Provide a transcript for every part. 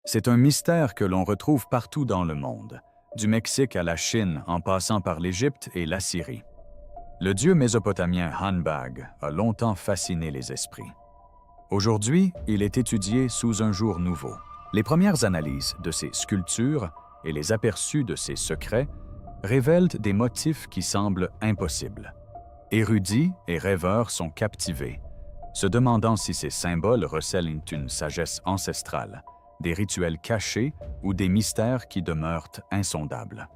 C'est un mystère que l'on retrouve partout dans le monde, du Mexique à la Chine en passant par l'Égypte et l'Assyrie. Le dieu mésopotamien Hanbag a longtemps fasciné les esprits. Aujourd'hui, il est étudié sous un jour nouveau. Les premières analyses de ses sculptures et les aperçus de ses secrets révèlent des motifs qui semblent impossibles. Érudits et rêveurs sont captivés, se demandant si ces symboles recèlent une sagesse ancestrale, des rituels cachés ou des mystères qui demeurent insondables.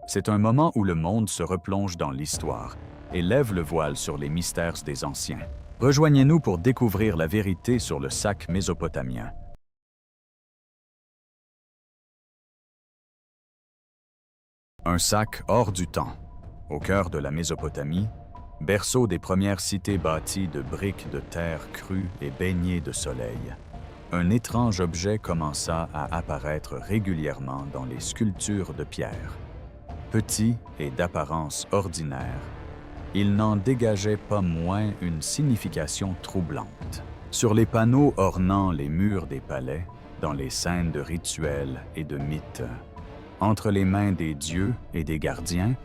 C'est un moment où le monde se replonge dans l'histoire et lève le voile sur les mystères des anciens. Rejoignez-nous pour découvrir la vérité sur le sac mésopotamien. Un sac hors du temps, au cœur de la Mésopotamie, berceau des premières cités bâties de briques de terre crues et baignées de soleil. Un étrange objet commença à apparaître régulièrement dans les sculptures de pierre. Petit et d'apparence ordinaire, il n'en dégageait pas moins une signification troublante. Sur les panneaux ornant les murs des palais, dans les scènes de rituels et de mythes, entre les mains des dieux et des gardiens,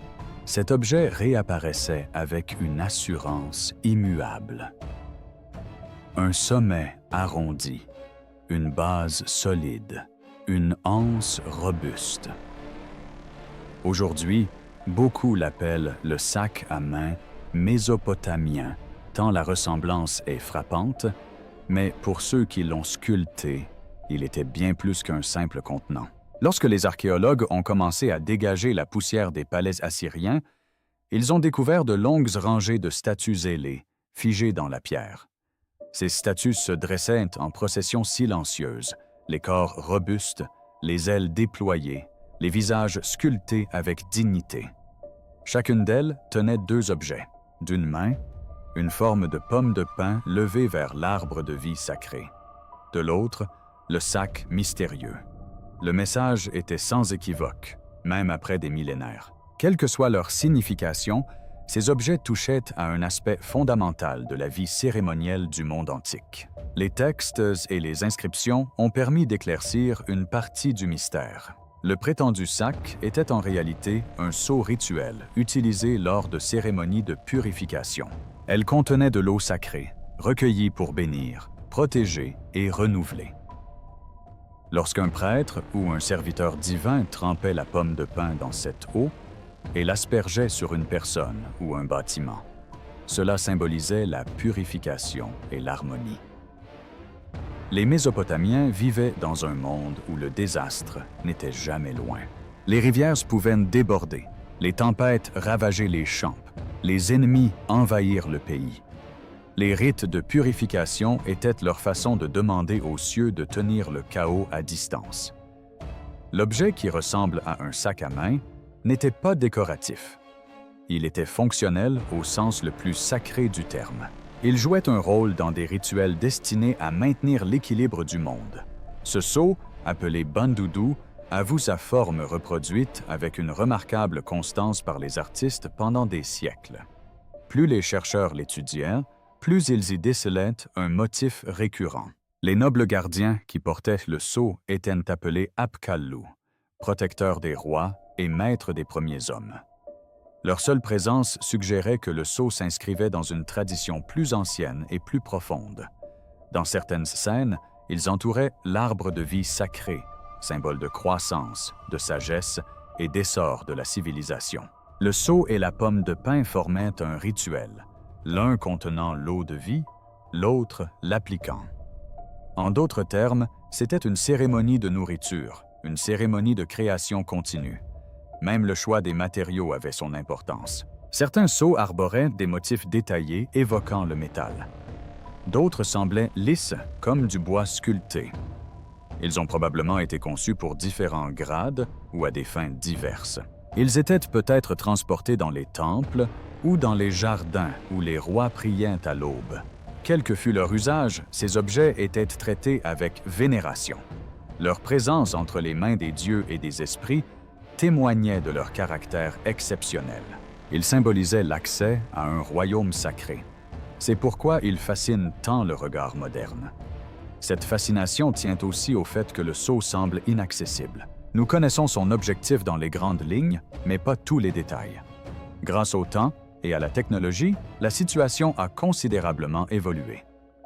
cet objet réapparaissait avec une assurance immuable. Un sommet arrondi, une base solide, une anse robuste. Aujourd'hui, beaucoup l'appellent le sac à main mésopotamien, tant la ressemblance est frappante, mais pour ceux qui l'ont sculpté, il était bien plus qu'un simple contenant. Lorsque les archéologues ont commencé à dégager la poussière des palais assyriens, ils ont découvert de longues rangées de statues ailées, figées dans la pierre. Ces statues se dressaient en procession silencieuse, les corps robustes, les ailes déployées, les visages sculptés avec dignité. Chacune d'elles tenait deux objets. D'une main, une forme de pomme de pin levée vers l'arbre de vie sacré. De l'autre, le sac mystérieux. Le message était sans équivoque, même après des millénaires. Quelle que soit leur signification, ces objets touchaient à un aspect fondamental de la vie cérémonielle du monde antique. Les textes et les inscriptions ont permis d'éclaircir une partie du mystère. Le prétendu sac était en réalité un sceau rituel utilisé lors de cérémonies de purification. Elle contenait de l'eau sacrée, recueillie pour bénir, protéger et renouveler. Lorsqu'un prêtre ou un serviteur divin trempait la pomme de pin dans cette eau et l'aspergeait sur une personne ou un bâtiment, cela symbolisait la purification et l'harmonie. Les Mésopotamiens vivaient dans un monde où le désastre n'était jamais loin. Les rivières pouvaient déborder, les tempêtes ravager les champs, les ennemis envahir le pays. Les rites de purification étaient leur façon de demander aux cieux de tenir le chaos à distance. L'objet qui ressemble à un sac à main n'était pas décoratif. Il était fonctionnel au sens le plus sacré du terme. Il jouait un rôle dans des rituels destinés à maintenir l'équilibre du monde. Ce sceau, appelé bandoudou, avoue sa forme reproduite avec une remarquable constance par les artistes pendant des siècles. Plus les chercheurs l'étudièrent, plus ils y décelaient un motif récurrent. Les nobles gardiens qui portaient le sceau étaient appelés apkallu, protecteurs des rois et maîtres des premiers hommes. Leur seule présence suggérait que le sceau s'inscrivait dans une tradition plus ancienne et plus profonde. Dans certaines scènes, ils entouraient l'arbre de vie sacré, symbole de croissance, de sagesse et d'essor de la civilisation. Le sceau et la pomme de pin formaient un rituel, l'un contenant l'eau de vie, l'autre l'appliquant. En d'autres termes, c'était une cérémonie de nourriture, une cérémonie de création continue. Même le choix des matériaux avait son importance. Certains sceaux arboraient des motifs détaillés évoquant le métal. D'autres semblaient lisses, comme du bois sculpté. Ils ont probablement été conçus pour différents grades ou à des fins diverses. Ils étaient peut-être transportés dans les temples ou dans les jardins où les rois priaient à l'aube. Quel que fût leur usage, ces objets étaient traités avec vénération. Leur présence entre les mains des dieux et des esprits témoignait de leur caractère exceptionnel. Ils symbolisaient l'accès à un royaume sacré. C'est pourquoi ils fascinent tant le regard moderne. Cette fascination tient aussi au fait que le seau semble inaccessible. Nous connaissons son objectif dans les grandes lignes, mais pas tous les détails. Grâce au temps et à la technologie, la situation a considérablement évolué.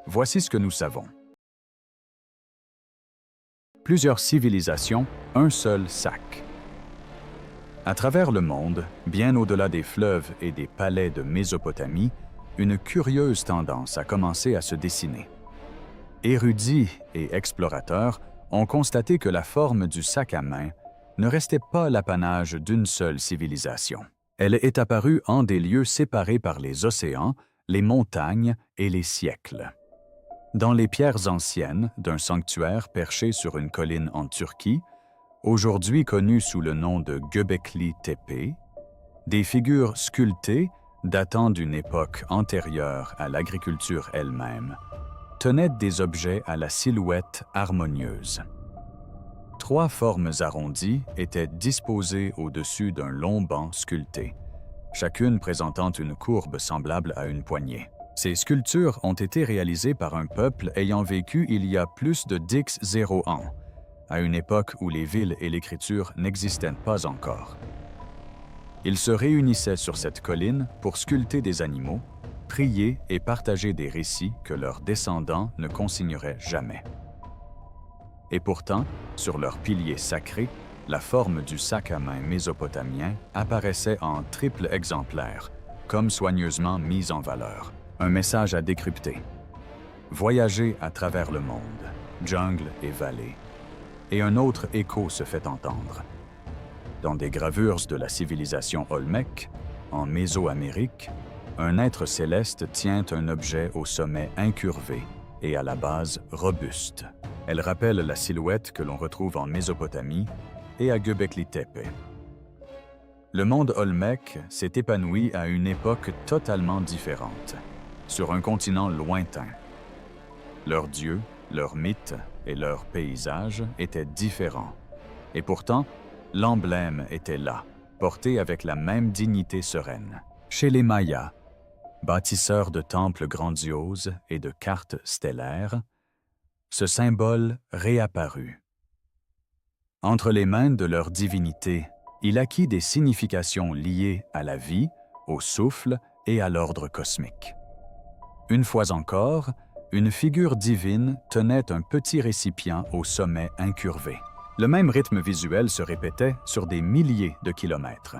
Voici ce que nous savons. Plusieurs civilisations, un seul sac. À travers le monde, bien au-delà des fleuves et des palais de Mésopotamie, une curieuse tendance a commencé à se dessiner. Érudits et explorateurs ont constaté que la forme du sac à main ne restait pas l'apanage d'une seule civilisation. Elle est apparue en des lieux séparés par les océans, les montagnes et les siècles. Dans les pierres anciennes d'un sanctuaire perché sur une colline en Turquie, aujourd'hui connu sous le nom de Göbekli Tepe, des figures sculptées datant d'une époque antérieure à l'agriculture elle-même tenaient des objets à la silhouette harmonieuse. 3 formes arrondies étaient disposées au-dessus d'un long banc sculpté, chacune présentant une courbe semblable à une poignée. Ces sculptures ont été réalisées par un peuple ayant vécu il y a plus de 10 ans, à une époque où les villes et l'écriture n'existaient pas encore. Ils se réunissaient sur cette colline pour sculpter des animaux, prier et partager des récits que leurs descendants ne consigneraient jamais. Et pourtant, sur leurs piliers sacrés, la forme du sac à main mésopotamien apparaissait en triple exemplaire, comme soigneusement mise en valeur. Un message à décrypter. Voyager à travers le monde, jungle et vallée. Et un autre écho se fait entendre. Dans des gravures de la civilisation Olmec, en Mésoamérique, un être céleste tient un objet au sommet incurvé et à la base robuste. Elle rappelle la silhouette que l'on retrouve en Mésopotamie et à Göbekli Tepe. Le monde Olmec s'est épanoui à une époque totalement différente, sur un continent lointain. Leurs dieux, leurs mythes et leurs paysages étaient différents. Et pourtant, l'emblème était là, porté avec la même dignité sereine. Chez les Mayas, bâtisseurs de temples grandioses et de cartes stellaires, ce symbole réapparut. Entre les mains de leur divinité, il acquit des significations liées à la vie, au souffle et à l'ordre cosmique. Une fois encore, une figure divine tenait un petit récipient au sommet incurvé. Le même rythme visuel se répétait sur des milliers de kilomètres.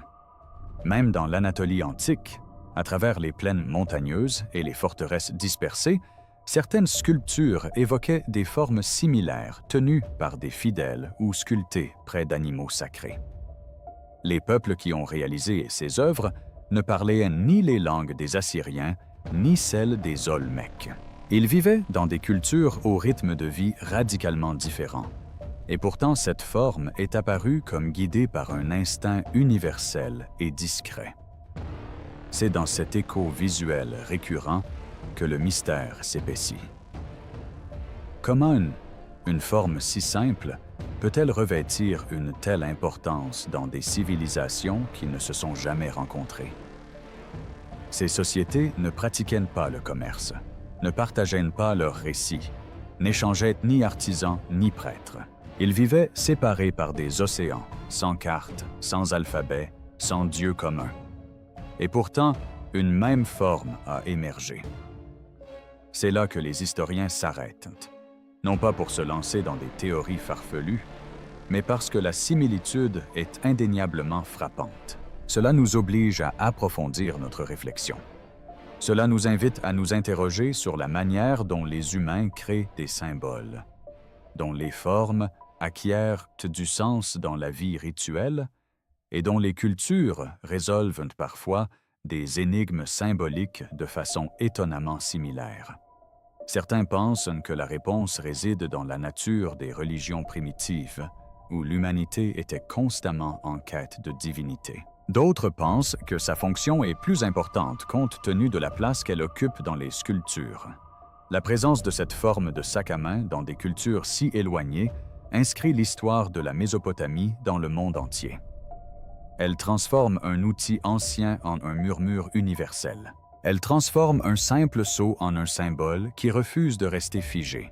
Même dans l'Anatolie antique, à travers les plaines montagneuses et les forteresses dispersées, certaines sculptures évoquaient des formes similaires tenues par des fidèles ou sculptées près d'animaux sacrés. Les peuples qui ont réalisé ces œuvres ne parlaient ni les langues des Assyriens, ni celles des Olmecs. Ils vivaient dans des cultures au rythme de vie radicalement différent. Et pourtant, cette forme est apparue comme guidée par un instinct universel et discret. C'est dans cet écho visuel récurrent que le mystère s'épaissit. Comment une forme si simple peut-elle revêtir une telle importance dans des civilisations qui ne se sont jamais rencontrées? Ces sociétés ne pratiquaient pas le commerce, ne partageaient pas leurs récits, n'échangeaient ni artisans ni prêtres. Ils vivaient séparés par des océans, sans carte, sans alphabet, sans dieu commun. Et pourtant, une même forme a émergé. C'est là que les historiens s'arrêtent, non pas pour se lancer dans des théories farfelues, mais parce que la similitude est indéniablement frappante. Cela nous oblige à approfondir notre réflexion. Cela nous invite à nous interroger sur la manière dont les humains créent des symboles, dont les formes acquièrent du sens dans la vie rituelle et dont les cultures résolvent parfois des énigmes symboliques de façon étonnamment similaire. Certains pensent que la réponse réside dans la nature des religions primitives, où l'humanité était constamment en quête de divinité. D'autres pensent que sa fonction est plus importante compte tenu de la place qu'elle occupe dans les sculptures. La présence de cette forme de sac à main dans des cultures si éloignées inscrit l'histoire de la Mésopotamie dans le monde entier. Elle transforme un outil ancien en un murmure universel. Elle transforme un simple sceau en un symbole qui refuse de rester figé.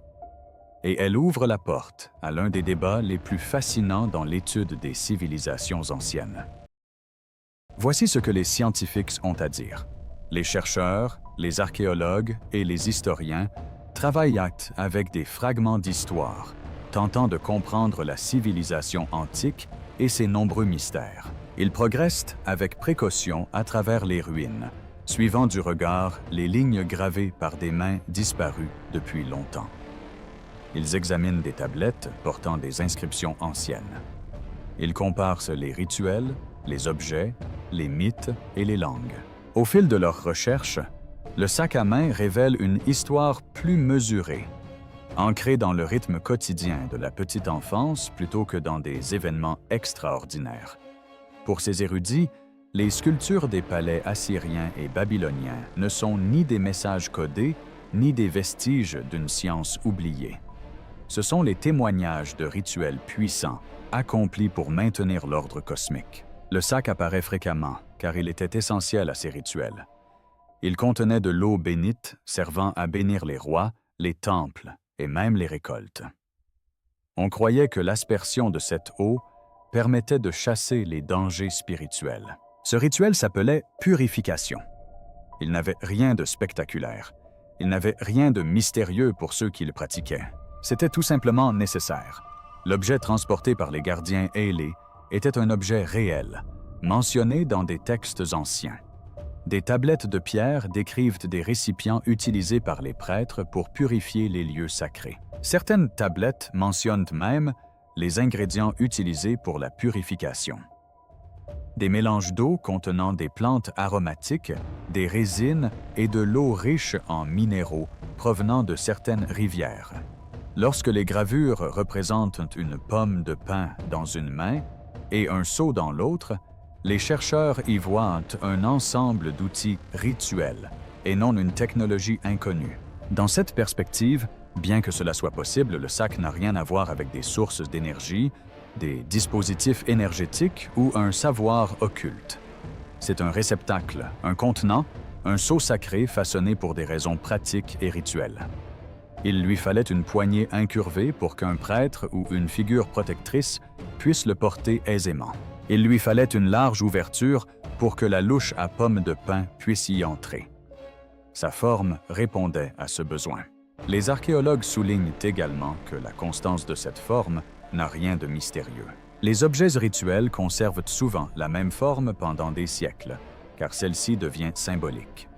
et elle ouvre la porte à l'un des débats les plus fascinants dans l'étude des civilisations anciennes. Voici ce que les scientifiques ont à dire. Les chercheurs, les archéologues et les historiens travaillent avec des fragments d'histoire, tentant de comprendre la civilisation antique et ses nombreux mystères. Ils progressent avec précaution à travers les ruines, suivant du regard les lignes gravées par des mains disparues depuis longtemps. Ils examinent des tablettes portant des inscriptions anciennes. Ils comparent les rituels, les objets, les mythes et les langues. Au fil de leurs recherches, le sac à main révèle une histoire plus mesurée, ancrée dans le rythme quotidien de la petite enfance plutôt que dans des événements extraordinaires. Pour ces érudits, les sculptures des palais assyriens et babyloniens ne sont ni des messages codés, ni des vestiges d'une science oubliée. Ce sont les témoignages de rituels puissants, accomplis pour maintenir l'ordre cosmique. Le sac apparaît fréquemment, car il était essentiel à ces rituels. Il contenait de l'eau bénite servant à bénir les rois, les temples et même les récoltes. On croyait que l'aspersion de cette eau permettait de chasser les dangers spirituels. Ce rituel s'appelait purification. Il n'avait rien de spectaculaire. Il n'avait rien de mystérieux pour ceux qui le pratiquaient. C'était tout simplement nécessaire. L'objet transporté par les gardiens ailés était un objet réel, mentionné dans des textes anciens. Des tablettes de pierre décrivent des récipients utilisés par les prêtres pour purifier les lieux sacrés. Certaines tablettes mentionnent même les ingrédients utilisés pour la purification. Des mélanges d'eau contenant des plantes aromatiques, des résines et de l'eau riche en minéraux provenant de certaines rivières. Lorsque les gravures représentent une pomme de pin dans une main et un seau dans l'autre, les chercheurs y voient un ensemble d'outils rituels et non une technologie inconnue. Dans cette perspective, bien que cela soit possible, le sac n'a rien à voir avec des sources d'énergie, des dispositifs énergétiques ou un savoir occulte. C'est un réceptacle, un contenant, un seau sacré façonné pour des raisons pratiques et rituelles. Il lui fallait une poignée incurvée pour qu'un prêtre ou une figure protectrice puisse le porter aisément. Il lui fallait une large ouverture pour que la louche à pomme de pin puisse y entrer. Sa forme répondait à ce besoin. Les archéologues soulignent également que la constance de cette forme n'a rien de mystérieux. Les objets rituels conservent souvent la même forme pendant des siècles, car celle-ci devient symbolique.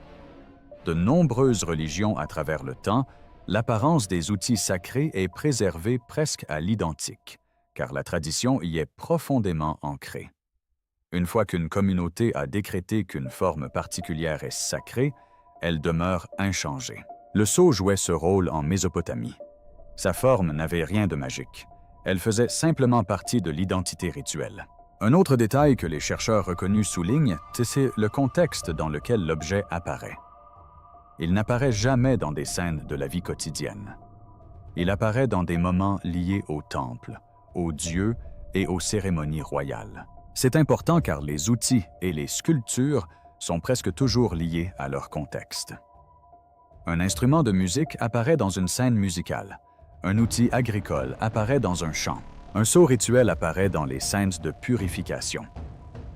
De nombreuses religions à travers le temps, l'apparence des outils sacrés est préservée presque à l'identique, car la tradition y est profondément ancrée. Une fois qu'une communauté a décrété qu'une forme particulière est sacrée, elle demeure inchangée. Le sceau jouait ce rôle en Mésopotamie. Sa forme n'avait rien de magique. Elle faisait simplement partie de l'identité rituelle. Un autre détail que les chercheurs reconnus soulignent, c'est le contexte dans lequel l'objet apparaît. Il n'apparaît jamais dans des scènes de la vie quotidienne. Il apparaît dans des moments liés au temple, aux dieux et aux cérémonies royales. C'est important car les outils et les sculptures sont presque toujours liés à leur contexte. Un instrument de musique apparaît dans une scène musicale. Un outil agricole apparaît dans un champ. Un sceau rituel apparaît dans les scènes de purification.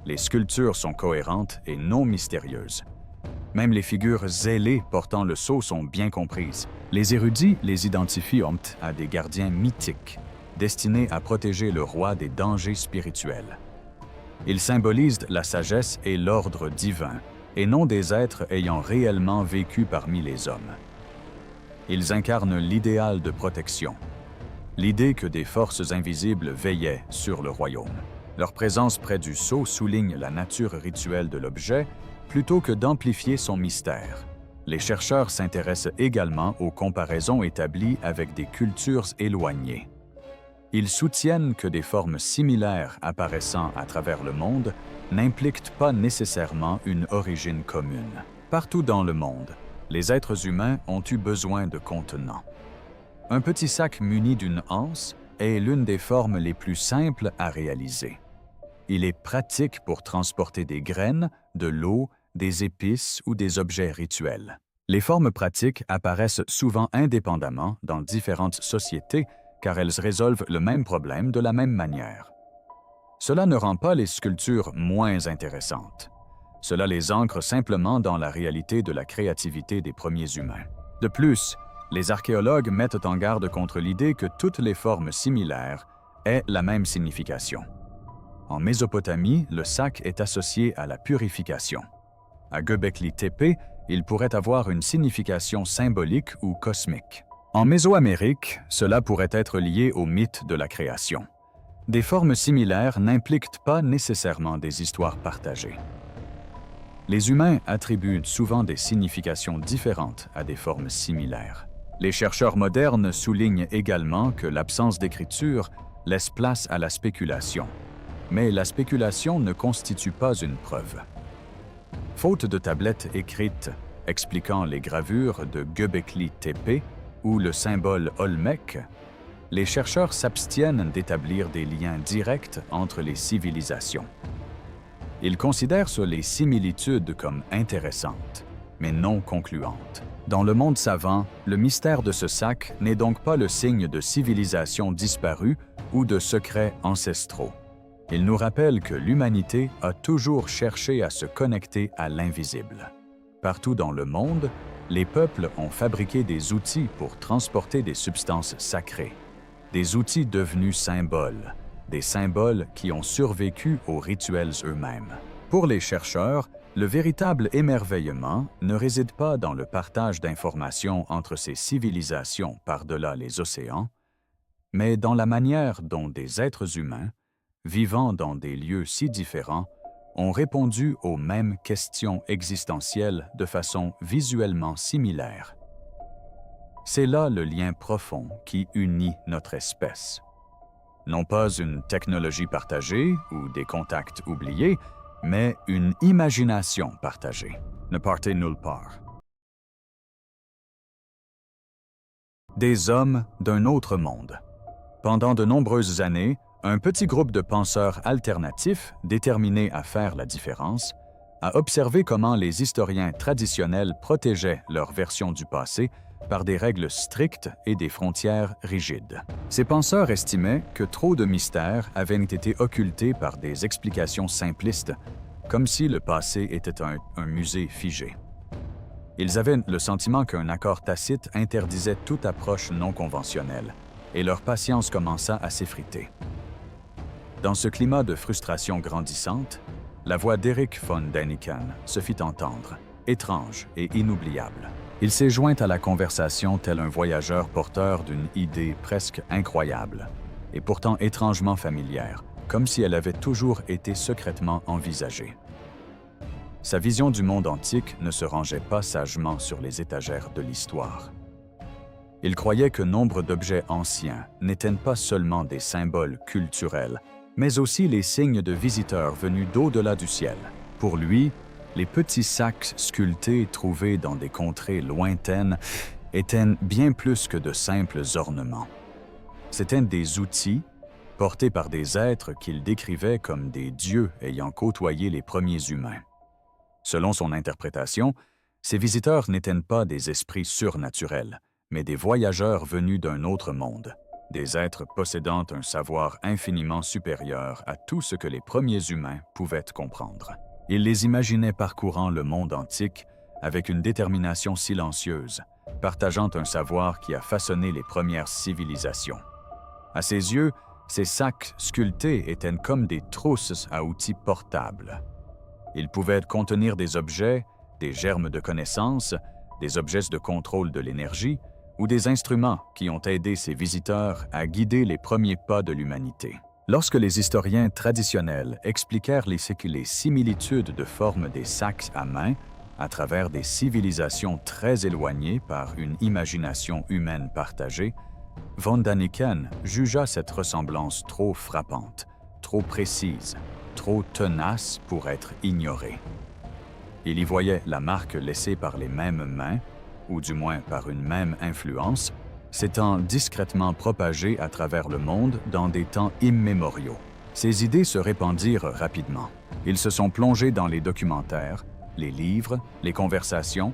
Les sculptures sont cohérentes et non mystérieuses. Même les figures zélées portant le sceau sont bien comprises. Les érudits les identifient à des gardiens mythiques, destinés à protéger le roi des dangers spirituels. Ils symbolisent la sagesse et l'ordre divin, et non des êtres ayant réellement vécu parmi les hommes. Ils incarnent l'idéal de protection, l'idée que des forces invisibles veillaient sur le royaume. Leur présence près du sceau souligne la nature rituelle de l'objet plutôt que d'amplifier son mystère. Les chercheurs s'intéressent également aux comparaisons établies avec des cultures éloignées. Ils soutiennent que des formes similaires apparaissant à travers le monde n'impliquent pas nécessairement une origine commune. Partout dans le monde, les êtres humains ont eu besoin de contenants. Un petit sac muni d'une anse est l'une des formes les plus simples à réaliser. Il est pratique pour transporter des graines, de l'eau, des épices ou des objets rituels. Les formes pratiques apparaissent souvent indépendamment dans différentes sociétés car elles résolvent le même problème de la même manière. Cela ne rend pas les sculptures moins intéressantes. Cela les ancre simplement dans la réalité de la créativité des premiers humains. De plus, les archéologues mettent en garde contre l'idée que toutes les formes similaires aient la même signification. En Mésopotamie, le sac est associé à la purification. À Göbekli Tepe, il pourrait avoir une signification symbolique ou cosmique. En Mésoamérique, cela pourrait être lié au mythe de la création. Des formes similaires n'impliquent pas nécessairement des histoires partagées. Les humains attribuent souvent des significations différentes à des formes similaires. Les chercheurs modernes soulignent également que l'absence d'écriture laisse place à la spéculation. Mais la spéculation ne constitue pas une preuve. Faute de tablettes écrites expliquant les gravures de Göbekli Tepe ou le symbole Olmec, les chercheurs s'abstiennent d'établir des liens directs entre les civilisations. Ils considèrent les similitudes comme intéressantes, mais non concluantes. Dans le monde savant, le mystère de ce sac n'est donc pas le signe de civilisations disparues ou de secrets ancestraux. Il nous rappelle que l'humanité a toujours cherché à se connecter à l'invisible. Partout dans le monde, les peuples ont fabriqué des outils pour transporter des substances sacrées, des outils devenus symboles, des symboles qui ont survécu aux rituels eux-mêmes. Pour les chercheurs, le véritable émerveillement ne réside pas dans le partage d'informations entre ces civilisations par-delà les océans, mais dans la manière dont des êtres humains, vivant dans des lieux si différents, ont répondu aux mêmes questions existentielles de façon visuellement similaire. C'est là le lien profond qui unit notre espèce. Non pas une technologie partagée ou des contacts oubliés, mais une imagination partagée. Ne partez nulle part. Des hommes d'un autre monde. Pendant de nombreuses années, un petit groupe de penseurs alternatifs, déterminés à faire la différence, a observé comment les historiens traditionnels protégeaient leur version du passé par des règles strictes et des frontières rigides. Ces penseurs estimaient que trop de mystères avaient été occultés par des explications simplistes, comme si le passé était un musée figé. Ils avaient le sentiment qu'un accord tacite interdisait toute approche non conventionnelle, et leur patience commença à s'effriter. Dans ce climat de frustration grandissante, la voix d'Erich von Däniken se fit entendre, étrange et inoubliable. Il s'est joint à la conversation tel un voyageur porteur d'une idée presque incroyable, et pourtant étrangement familière, comme si elle avait toujours été secrètement envisagée. Sa vision du monde antique ne se rangeait pas sagement sur les étagères de l'histoire. Il croyait que nombre d'objets anciens n'étaient pas seulement des symboles culturels, mais aussi les signes de visiteurs venus d'au-delà du ciel. Pour lui, les petits sacs sculptés trouvés dans des contrées lointaines étaient bien plus que de simples ornements. C'étaient des outils portés par des êtres qu'il décrivait comme des dieux ayant côtoyé les premiers humains. Selon son interprétation, ces visiteurs n'étaient pas des esprits surnaturels, mais des voyageurs venus d'un autre monde, des êtres possédant un savoir infiniment supérieur à tout ce que les premiers humains pouvaient comprendre. Il les imaginait parcourant le monde antique avec une détermination silencieuse, partageant un savoir qui a façonné les premières civilisations. À ses yeux, ces sacs sculptés étaient comme des trousses à outils portables. Ils pouvaient contenir des objets, des germes de connaissances, des objets de contrôle de l'énergie ou des instruments qui ont aidé ces visiteurs à guider les premiers pas de l'humanité. Lorsque les historiens traditionnels expliquèrent les similitudes de forme des sacs à main à travers des civilisations très éloignées par une imagination humaine partagée, von Däniken jugea cette ressemblance trop frappante, trop précise, trop tenace pour être ignorée. Il y voyait la marque laissée par les mêmes mains, ou du moins par une même influence, s'étant discrètement propagée à travers le monde dans des temps immémoriaux. Ces idées se répandirent rapidement. Ils se sont plongés dans les documentaires, les livres, les conversations,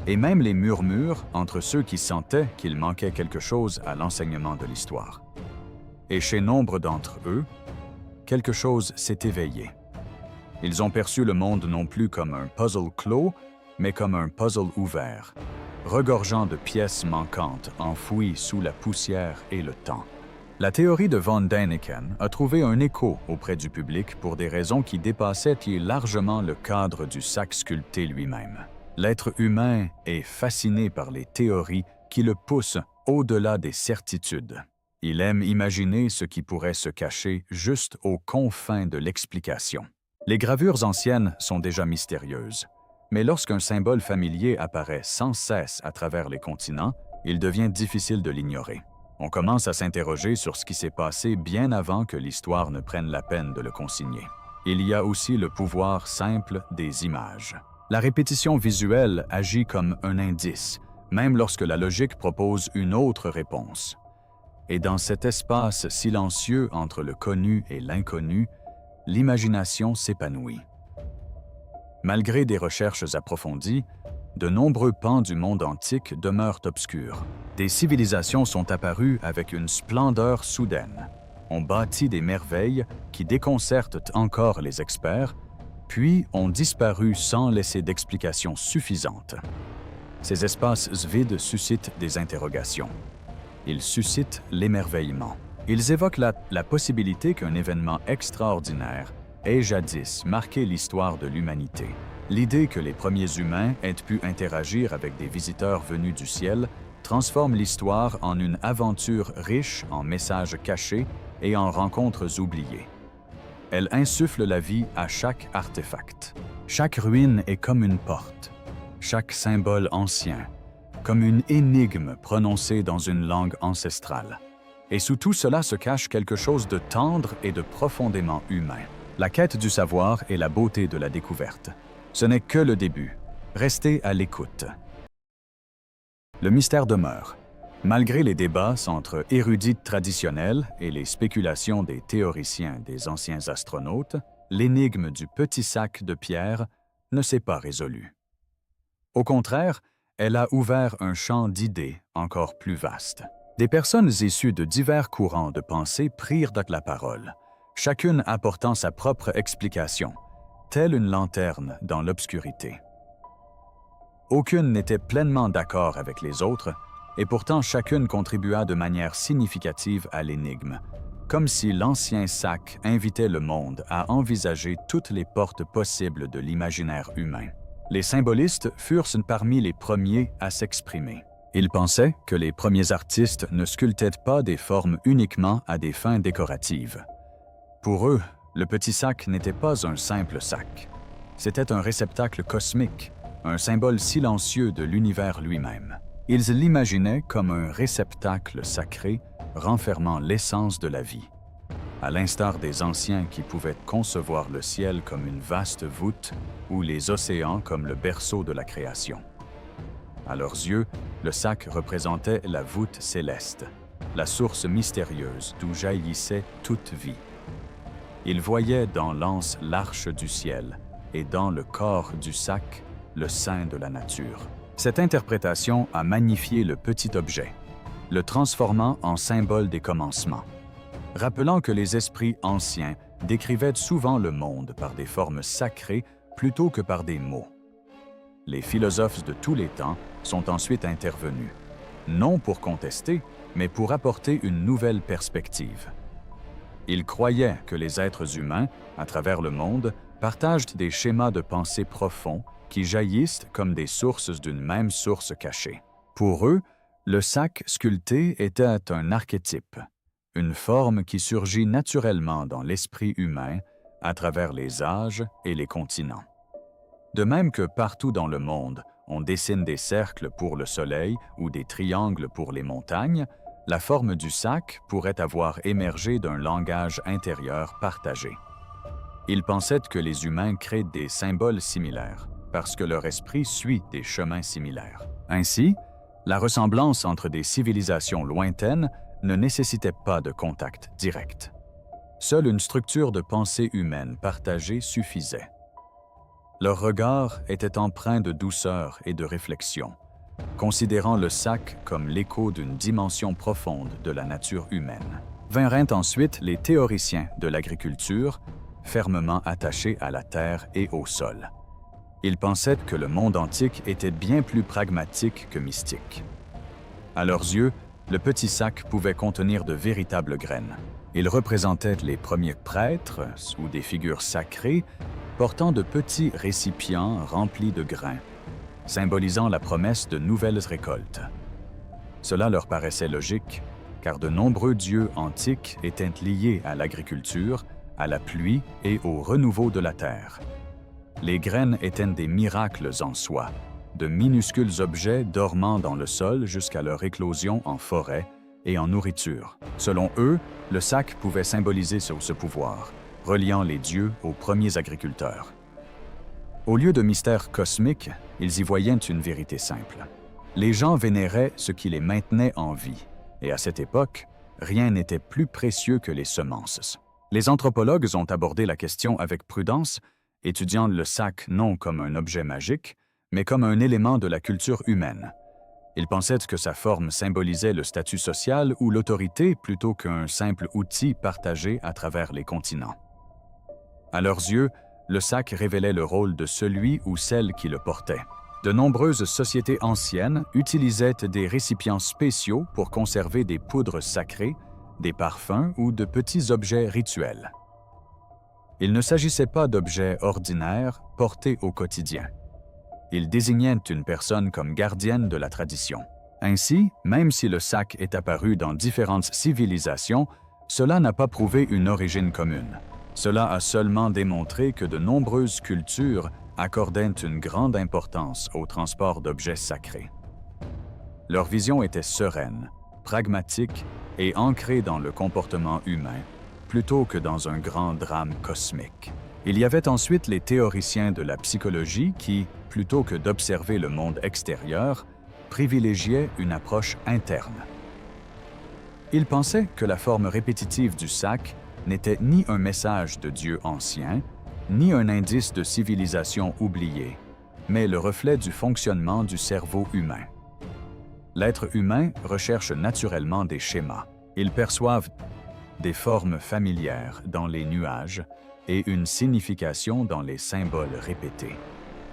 et même les murmures entre ceux qui sentaient qu'il manquait quelque chose à l'enseignement de l'histoire. Et chez nombre d'entre eux, quelque chose s'est éveillé. Ils ont perçu le monde non plus comme un puzzle clos, mais comme un puzzle ouvert, regorgeant de pièces manquantes enfouies sous la poussière et le temps. La théorie de von Däniken a trouvé un écho auprès du public pour des raisons qui dépassaient largement le cadre du sac sculpté lui-même. L'être humain est fasciné par les théories qui le poussent au-delà des certitudes. Il aime imaginer ce qui pourrait se cacher juste aux confins de l'explication. Les gravures anciennes sont déjà mystérieuses, mais lorsqu'un symbole familier apparaît sans cesse à travers les continents, il devient difficile de l'ignorer. On commence à s'interroger sur ce qui s'est passé bien avant que l'histoire ne prenne la peine de le consigner. Il y a aussi le pouvoir simple des images. La répétition visuelle agit comme un indice, même lorsque la logique propose une autre réponse. Et dans cet espace silencieux entre le connu et l'inconnu, l'imagination s'épanouit. Malgré des recherches approfondies, de nombreux pans du monde antique demeurent obscurs. Des civilisations sont apparues avec une splendeur soudaine. On bâtit des merveilles qui déconcertent encore les experts, puis ont disparu sans laisser d'explication suffisante. Ces espaces vides suscitent des interrogations. Ils suscitent l'émerveillement. Ils évoquent la possibilité qu'un événement extraordinaire ait jadis marqué l'histoire de l'humanité. L'idée que les premiers humains aient pu interagir avec des visiteurs venus du ciel transforme l'histoire en une aventure riche en messages cachés et en rencontres oubliées. Elle insuffle la vie à chaque artefact. Chaque ruine est comme une porte, chaque symbole ancien, comme une énigme prononcée dans une langue ancestrale. Et sous tout cela se cache quelque chose de tendre et de profondément humain. La quête du savoir et la beauté de la découverte. Ce n'est que le début. Restez à l'écoute. Le mystère demeure. Malgré les débats entre érudits traditionnels et les spéculations des théoriciens des anciens astronautes, l'énigme du petit sac de pierre ne s'est pas résolue. Au contraire, elle a ouvert un champ d'idées encore plus vaste. Des personnes issues de divers courants de pensée prirent la parole, chacune apportant sa propre explication, telle une lanterne dans l'obscurité. Aucune n'était pleinement d'accord avec les autres, et pourtant chacune contribua de manière significative à l'énigme, comme si l'ancien sac invitait le monde à envisager toutes les portes possibles de l'imaginaire humain. Les symbolistes furent parmi les premiers à s'exprimer. Ils pensaient que les premiers artistes ne sculptaient pas des formes uniquement à des fins décoratives. Pour eux, le petit sac n'était pas un simple sac. C'était un réceptacle cosmique, un symbole silencieux de l'univers lui-même. Ils l'imaginaient comme un réceptacle sacré renfermant l'essence de la vie, à l'instar des anciens qui pouvaient concevoir le ciel comme une vaste voûte ou les océans comme le berceau de la création. À leurs yeux, le sac représentait la voûte céleste, la source mystérieuse d'où jaillissait toute vie. Ils voyaient dans l'anse l'arche du ciel et dans le corps du sac, le sein de la nature. Cette interprétation a magnifié le petit objet, le transformant en symbole des commencements, rappelant que les esprits anciens décrivaient souvent le monde par des formes sacrées plutôt que par des mots. Les philosophes de tous les temps sont ensuite intervenus, non pour contester, mais pour apporter une nouvelle perspective. Ils croyaient que les êtres humains, à travers le monde, partagent des schémas de pensée profonds qui jaillissent comme des sources d'une même source cachée. Pour eux, le sac sculpté était un archétype, une forme qui surgit naturellement dans l'esprit humain à travers les âges et les continents. De même que partout dans le monde, on dessine des cercles pour le soleil ou des triangles pour les montagnes, la forme du sac pourrait avoir émergé d'un langage intérieur partagé. Ils pensaient que les humains créent des symboles similaires, parce que leur esprit suit des chemins similaires. Ainsi, la ressemblance entre des civilisations lointaines ne nécessitait pas de contact direct. Seule une structure de pensée humaine partagée suffisait. Leur regard était empreint de douceur et de réflexion, considérant le sac comme l'écho d'une dimension profonde de la nature humaine. Vinrent ensuite les théoriciens de l'agriculture, fermement attachés à la terre et au sol. Ils pensaient que le monde antique était bien plus pragmatique que mystique. À leurs yeux, le petit sac pouvait contenir de véritables graines. Il représentait les premiers prêtres ou des figures sacrées portant de petits récipients remplis de grains, symbolisant la promesse de nouvelles récoltes. Cela leur paraissait logique, car de nombreux dieux antiques étaient liés à l'agriculture, à la pluie et au renouveau de la terre. Les graines étaient des miracles en soi, de minuscules objets dormant dans le sol jusqu'à leur éclosion en forêt et en nourriture. Selon eux, le sac pouvait symboliser ce pouvoir, reliant les dieux aux premiers agriculteurs. Au lieu de mystères cosmiques, ils y voyaient une vérité simple. Les gens vénéraient ce qui les maintenait en vie, et à cette époque, rien n'était plus précieux que les semences. Les anthropologues ont abordé la question avec prudence, étudiant le sac non comme un objet magique, mais comme un élément de la culture humaine. Ils pensaient que sa forme symbolisait le statut social ou l'autorité plutôt qu'un simple outil partagé à travers les continents. À leurs yeux, le sac révélait le rôle de celui ou celle qui le portait. De nombreuses sociétés anciennes utilisaient des récipients spéciaux pour conserver des poudres sacrées, des parfums ou de petits objets rituels. Il ne s'agissait pas d'objets ordinaires portés au quotidien. Il désignait une personne comme gardienne de la tradition. Ainsi, même si le sac est apparu dans différentes civilisations, cela n'a pas prouvé une origine commune. Cela a seulement démontré que de nombreuses cultures accordaient une grande importance au transport d'objets sacrés. Leur vision était sereine, pragmatique et ancrée dans le comportement humain, plutôt que dans un grand drame cosmique. Il y avait ensuite les théoriciens de la psychologie qui, plutôt que d'observer le monde extérieur, privilégiaient une approche interne. Ils pensaient que la forme répétitive du sac n'était ni un message de Dieu ancien, ni un indice de civilisation oubliée, mais le reflet du fonctionnement du cerveau humain. L'être humain recherche naturellement des schémas. Ils perçoivent des formes familières dans les nuages et une signification dans les symboles répétés.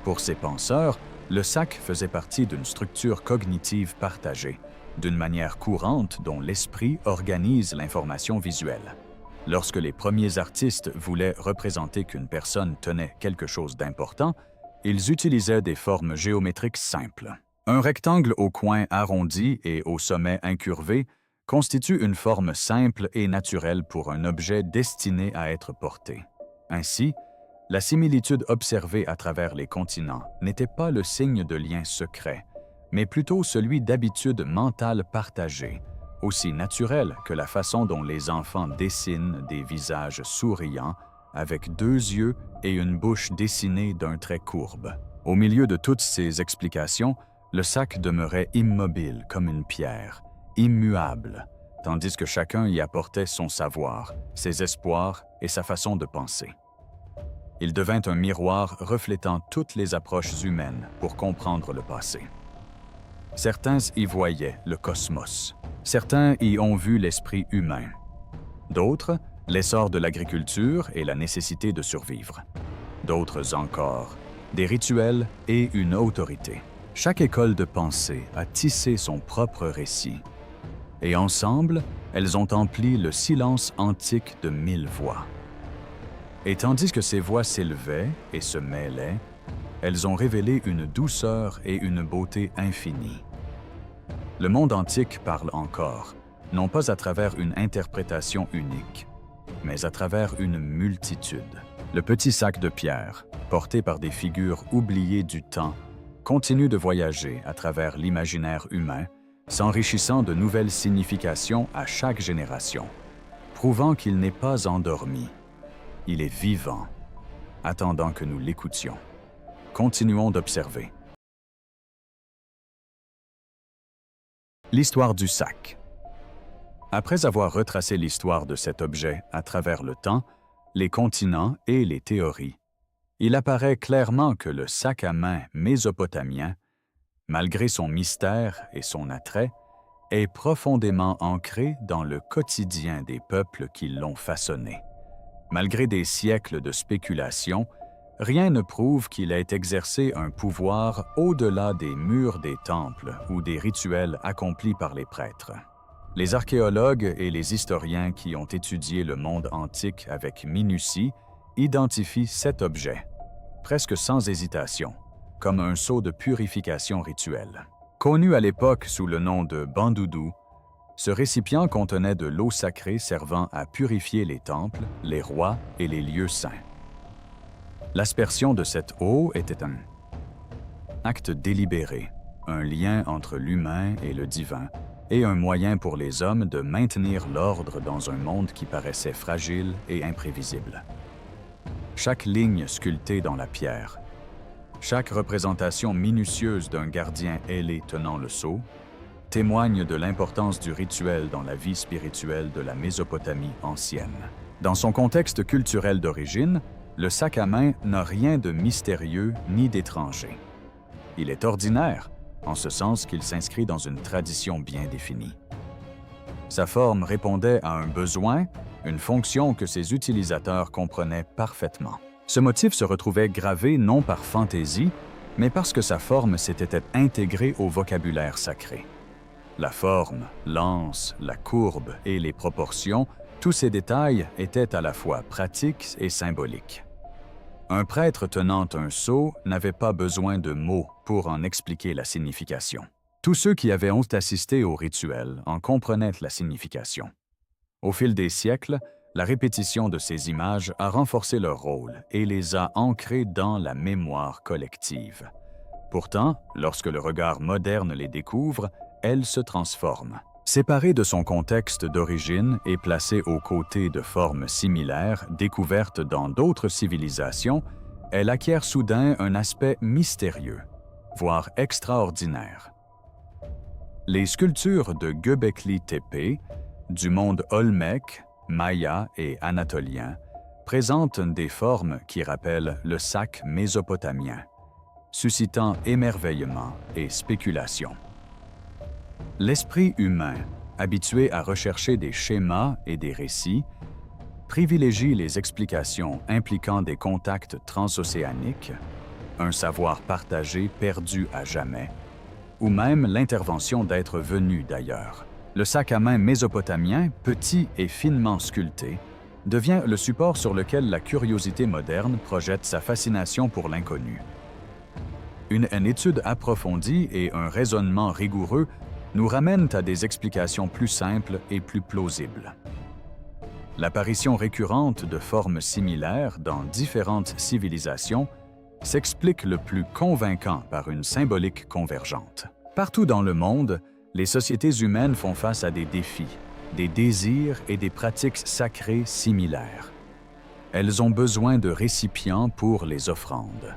Pour ces penseurs, le sac faisait partie d'une structure cognitive partagée, d'une manière courante dont l'esprit organise l'information visuelle. Lorsque les premiers artistes voulaient représenter qu'une personne tenait quelque chose d'important, ils utilisaient des formes géométriques simples. Un rectangle au coin arrondi et au sommet incurvé constitue une forme simple et naturelle pour un objet destiné à être porté. Ainsi, la similitude observée à travers les continents n'était pas le signe de liens secrets, mais plutôt celui d'habitudes mentales partagées, aussi naturelles que la façon dont les enfants dessinent des visages souriants avec deux yeux et une bouche dessinée d'un trait courbe. Au milieu de toutes ces explications, le sac demeurait immobile comme une pierre, immuable, tandis que chacun y apportait son savoir, ses espoirs et sa façon de penser. Il devint un miroir reflétant toutes les approches humaines pour comprendre le passé. Certains y voyaient le cosmos. Certains y ont vu l'esprit humain. D'autres, l'essor de l'agriculture et la nécessité de survivre. D'autres encore, des rituels et une autorité. Chaque école de pensée a tissé son propre récit. Et ensemble, elles ont empli le silence antique de 1000 voix. Et tandis que ces voix s'élevaient et se mêlaient, elles ont révélé une douceur et une beauté infinies. Le monde antique parle encore, non pas à travers une interprétation unique, mais à travers une multitude. Le petit sac de pierre, porté par des figures oubliées du temps, continue de voyager à travers l'imaginaire humain, s'enrichissant de nouvelles significations à chaque génération, prouvant qu'il n'est pas endormi. Il est vivant, attendant que nous l'écoutions. Continuons d'observer. L'histoire du sac. Après avoir retracé l'histoire de cet objet à travers le temps, les continents et les théories, il apparaît clairement que le sac à main mésopotamien, malgré son mystère et son attrait, est profondément ancré dans le quotidien des peuples qui l'ont façonné. Malgré des siècles de spéculation, rien ne prouve qu'il ait exercé un pouvoir au-delà des murs des temples ou des rituels accomplis par les prêtres. Les archéologues et les historiens qui ont étudié le monde antique avec minutie identifient cet objet, presque sans hésitation, comme un sceau de purification rituelle. Connu à l'époque sous le nom de bandoudou, ce récipient contenait de l'eau sacrée servant à purifier les temples, les rois et les lieux saints. L'aspersion de cette eau était un acte délibéré, un lien entre l'humain et le divin, et un moyen pour les hommes de maintenir l'ordre dans un monde qui paraissait fragile et imprévisible. Chaque ligne sculptée dans la pierre, chaque représentation minutieuse d'un gardien ailé tenant le sceau, témoigne de l'importance du rituel dans la vie spirituelle de la Mésopotamie ancienne. Dans son contexte culturel d'origine, le sac à main n'a rien de mystérieux ni d'étranger. Il est ordinaire, en ce sens qu'il s'inscrit dans une tradition bien définie. Sa forme répondait à un besoin, une fonction que ses utilisateurs comprenaient parfaitement. Ce motif se retrouvait gravé non par fantaisie, mais parce que sa forme s'était intégrée au vocabulaire sacré. La forme, l'anse, la courbe et les proportions, tous ces détails étaient à la fois pratiques et symboliques. Un prêtre tenant un sceau n'avait pas besoin de mots pour en expliquer la signification. Tous ceux qui avaient assisté au rituel en comprenaient la signification. Au fil des siècles, la répétition de ces images a renforcé leur rôle et les a ancrées dans la mémoire collective. Pourtant, lorsque le regard moderne les découvre, elles se transforment. Séparée de son contexte d'origine et placée aux côtés de formes similaires découvertes dans d'autres civilisations, elle acquiert soudain un aspect mystérieux, voire extraordinaire. Les sculptures de Göbekli Tepe, du monde olmèque, maya et anatolien, présentent des formes qui rappellent le sac mésopotamien, suscitant émerveillement et spéculation. L'esprit humain, habitué à rechercher des schémas et des récits, privilégie les explications impliquant des contacts transocéaniques, un savoir partagé perdu à jamais, ou même l'intervention d'êtres venus d'ailleurs. Le sac à main mésopotamien, petit et finement sculpté, devient le support sur lequel la curiosité moderne projette sa fascination pour l'inconnu. Une étude approfondie et un raisonnement rigoureux nous ramènent à des explications plus simples et plus plausibles. L'apparition récurrente de formes similaires dans différentes civilisations s'explique le plus convaincant par une symbolique convergente. Partout dans le monde, les sociétés humaines font face à des défis, des désirs et des pratiques sacrées similaires. Elles ont besoin de récipients pour les offrandes,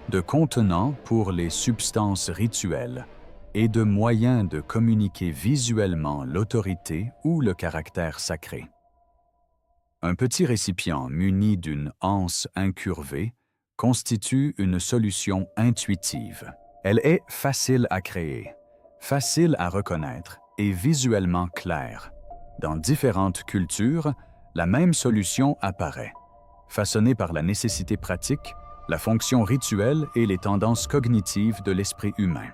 de contenants pour les substances rituelles et de moyens de communiquer visuellement l'autorité ou le caractère sacré. Un petit récipient muni d'une anse incurvée constitue une solution intuitive. Elle est facile à créer, facile à reconnaître et visuellement claire. Dans différentes cultures, la même solution apparaît, façonnée par la nécessité pratique, la fonction rituelle et les tendances cognitives de l'esprit humain.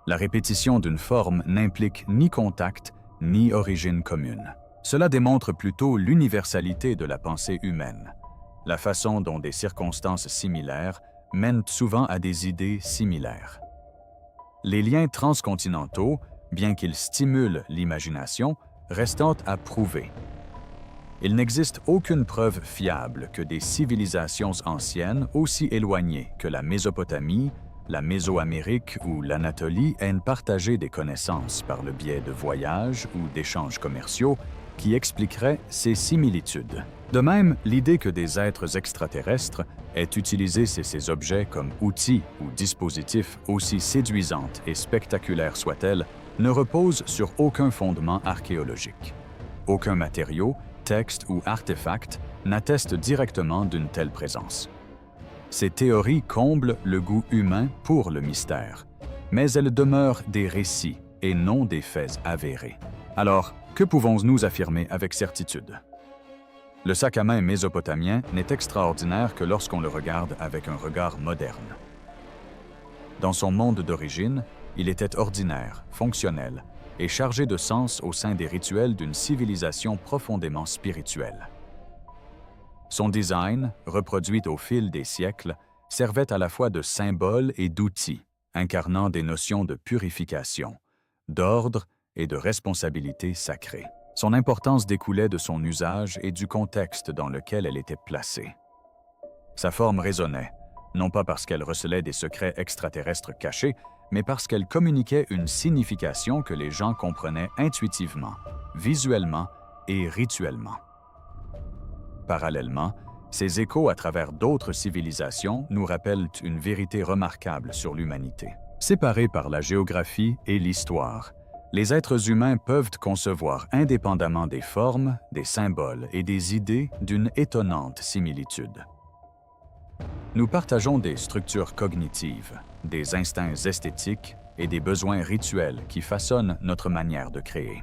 La répétition d'une forme n'implique ni contact, ni origine commune. Cela démontre plutôt l'universalité de la pensée humaine, la façon dont des circonstances similaires mènent souvent à des idées similaires. Les liens transcontinentaux, bien qu'ils stimulent l'imagination, restent à prouver. Il n'existe aucune preuve fiable que des civilisations anciennes aussi éloignées que la Mésopotamie, la Mésoamérique ou l'Anatolie aient partagé des connaissances par le biais de voyages ou d'échanges commerciaux qui expliqueraient ces similitudes. De même, l'idée que des êtres extraterrestres aient utilisé ces objets comme outils ou dispositifs aussi séduisantes et spectaculaires soient-elles ne repose sur aucun fondement archéologique. Aucun matériau, texte ou artefact n'atteste directement d'une telle présence. Ces théories comblent le goût humain pour le mystère, mais elles demeurent des récits et non des faits avérés. Alors, que pouvons-nous affirmer avec certitude? Le sac à main mésopotamien n'est extraordinaire que lorsqu'on le regarde avec un regard moderne. Dans son monde d'origine, il était ordinaire, fonctionnel et chargé de sens au sein des rituels d'une civilisation profondément spirituelle. Son design, reproduit au fil des siècles, servait à la fois de symbole et d'outil, incarnant des notions de purification, d'ordre et de responsabilité sacrée. Son importance découlait de son usage et du contexte dans lequel elle était placée. Sa forme résonnait, non pas parce qu'elle recelait des secrets extraterrestres cachés, mais parce qu'elle communiquait une signification que les gens comprenaient intuitivement, visuellement et rituellement. Parallèlement, ces échos à travers d'autres civilisations nous rappellent une vérité remarquable sur l'humanité. Séparés par la géographie et l'histoire, les êtres humains peuvent concevoir indépendamment des formes, des symboles et des idées d'une étonnante similitude. Nous partageons des structures cognitives, des instincts esthétiques et des besoins rituels qui façonnent notre manière de créer.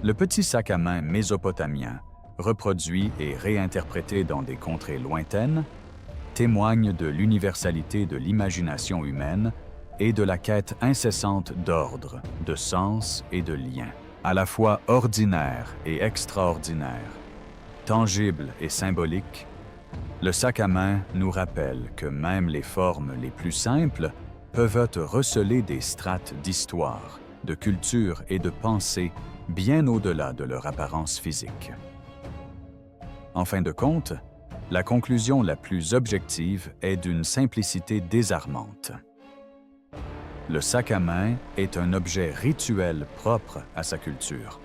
Le petit sac à main mésopotamien, reproduit et réinterprété dans des contrées lointaines, témoigne de l'universalité de l'imagination humaine et de la quête incessante d'ordre, de sens et de lien, à la fois ordinaire et extraordinaire, tangible et symbolique. Le sac à main nous rappelle que même les formes les plus simples peuvent receler des strates d'histoire, de culture et de pensée bien au-delà de leur apparence physique. En fin de compte, la conclusion la plus objective est d'une simplicité désarmante. Le sac à main est un objet rituel propre à sa culture,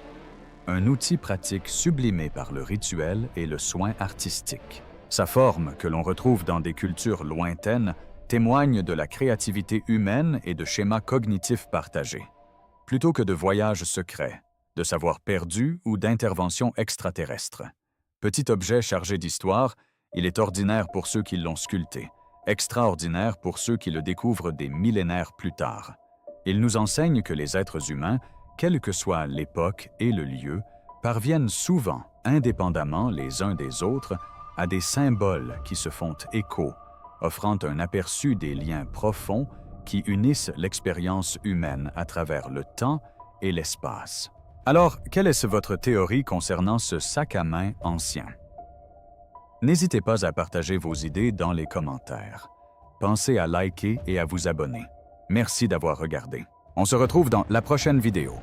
un outil pratique sublimé par le rituel et le soin artistique. Sa forme, que l'on retrouve dans des cultures lointaines, témoigne de la créativité humaine et de schémas cognitifs partagés, plutôt que de voyages secrets, de savoirs perdus ou d'interventions extraterrestres. Petit objet chargé d'histoire, il est ordinaire pour ceux qui l'ont sculpté, extraordinaire pour ceux qui le découvrent des millénaires plus tard. Il nous enseigne que les êtres humains, quelle que soit l'époque et le lieu, parviennent souvent, indépendamment les uns des autres, à des symboles qui se font écho, offrant un aperçu des liens profonds qui unissent l'expérience humaine à travers le temps et l'espace. Alors, quelle est votre théorie concernant ce sac à main ancien? N'hésitez pas à partager vos idées dans les commentaires. Pensez à liker et à vous abonner. Merci d'avoir regardé. On se retrouve dans la prochaine vidéo.